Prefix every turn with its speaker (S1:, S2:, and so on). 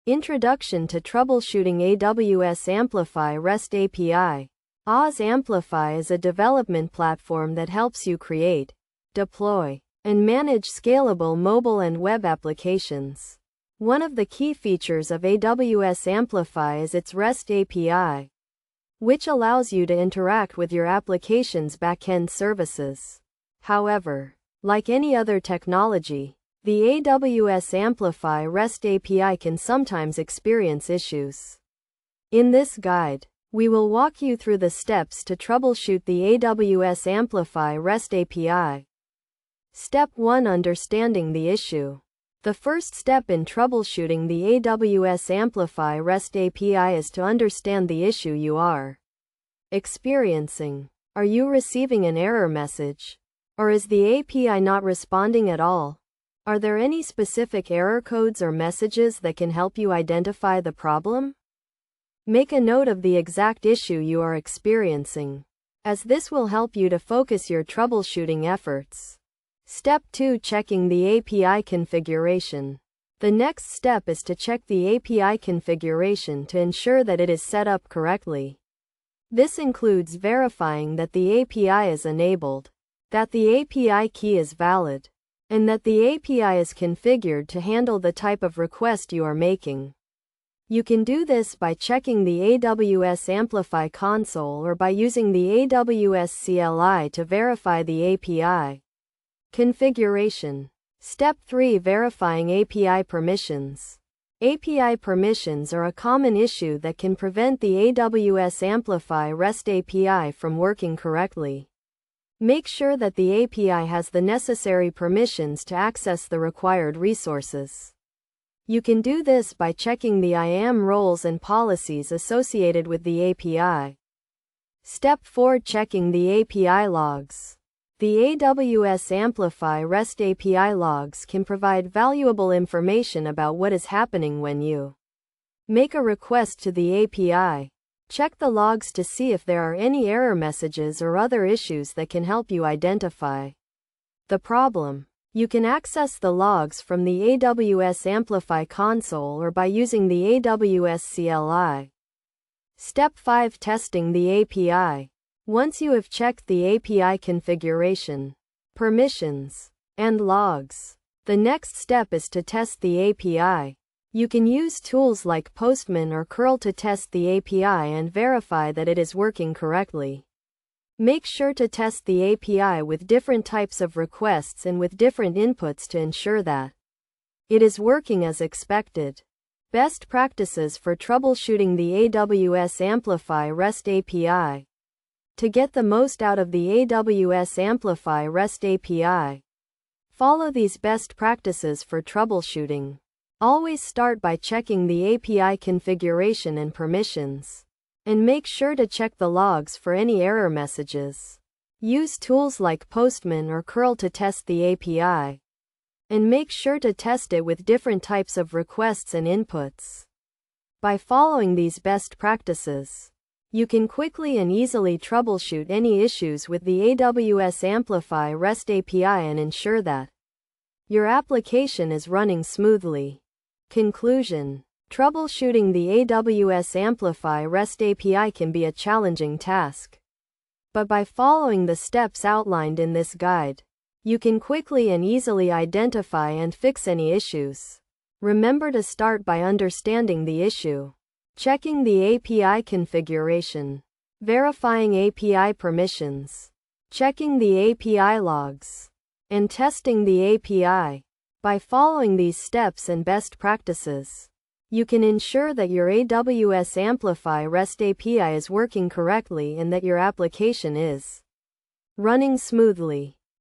S1: Introduction to Troubleshooting AWS Amplify REST API. AWS Amplify is a development platform that helps you create, deploy, and manage scalable mobile and web applications. One of the key features of AWS Amplify is its REST API, which allows you to interact with your application's backend services. However, like any other technology, the AWS Amplify REST API can sometimes experience issues. In this guide, we will walk you through the steps to troubleshoot the AWS Amplify REST API. Step 1: Understanding the issue. The first step in troubleshooting the AWS Amplify REST API is to understand the issue you are experiencing. Are you receiving an error message? Or is the API not responding at all? Are there any specific error codes or messages that can help you identify the problem? Make a note of the exact issue you are experiencing, as this will help you to focus your troubleshooting efforts. Step 2: Checking the API configuration. The next step is to check the API configuration to ensure that it is set up correctly. This includes verifying that the API is enabled, that the API key is valid, and that the API is configured to handle the type of request you are making. You can do this by checking the AWS Amplify console or by using the AWS CLI to verify the API configuration. Step 3: Verifying API permissions. API permissions are a common issue that can prevent the AWS Amplify REST API from working correctly. Make sure that the API has the necessary permissions to access the required resources. You can do this by checking the IAM roles and policies associated with the API. Step 4: Checking the API logs. The AWS Amplify REST API logs can provide valuable information about what is happening when you make a request to the API. Check the logs to see if there are any error messages or other issues that can help you identify the problem. You can access the logs from the AWS Amplify console or by using the AWS CLI. Step 5: Testing the API. Once you have checked the API configuration, permissions, and logs, the next step is to test the API. You can use tools like Postman or curl to test the API and verify that it is working correctly. Make sure to test the API with different types of requests and with different inputs to ensure that it is working as expected. Best practices for troubleshooting the AWS Amplify REST API. To get the most out of the AWS Amplify REST API, follow these best practices for troubleshooting. Always start by checking the API configuration and permissions, and make sure to check the logs for any error messages. Use tools like Postman or curl to test the API, and make sure to test it with different types of requests and inputs. By following these best practices, you can quickly and easily troubleshoot any issues with the AWS Amplify REST API and ensure that your application is running smoothly. Conclusion: troubleshooting the AWS Amplify REST API can be a challenging task. But by following the steps outlined in this guide, you can quickly and easily identify and fix any issues. Remember to start by understanding the issue, checking the API configuration, verifying API permissions, checking the API logs, and testing the API. By following these steps and best practices, you can ensure that your AWS Amplify REST API is working correctly and that your application is running smoothly.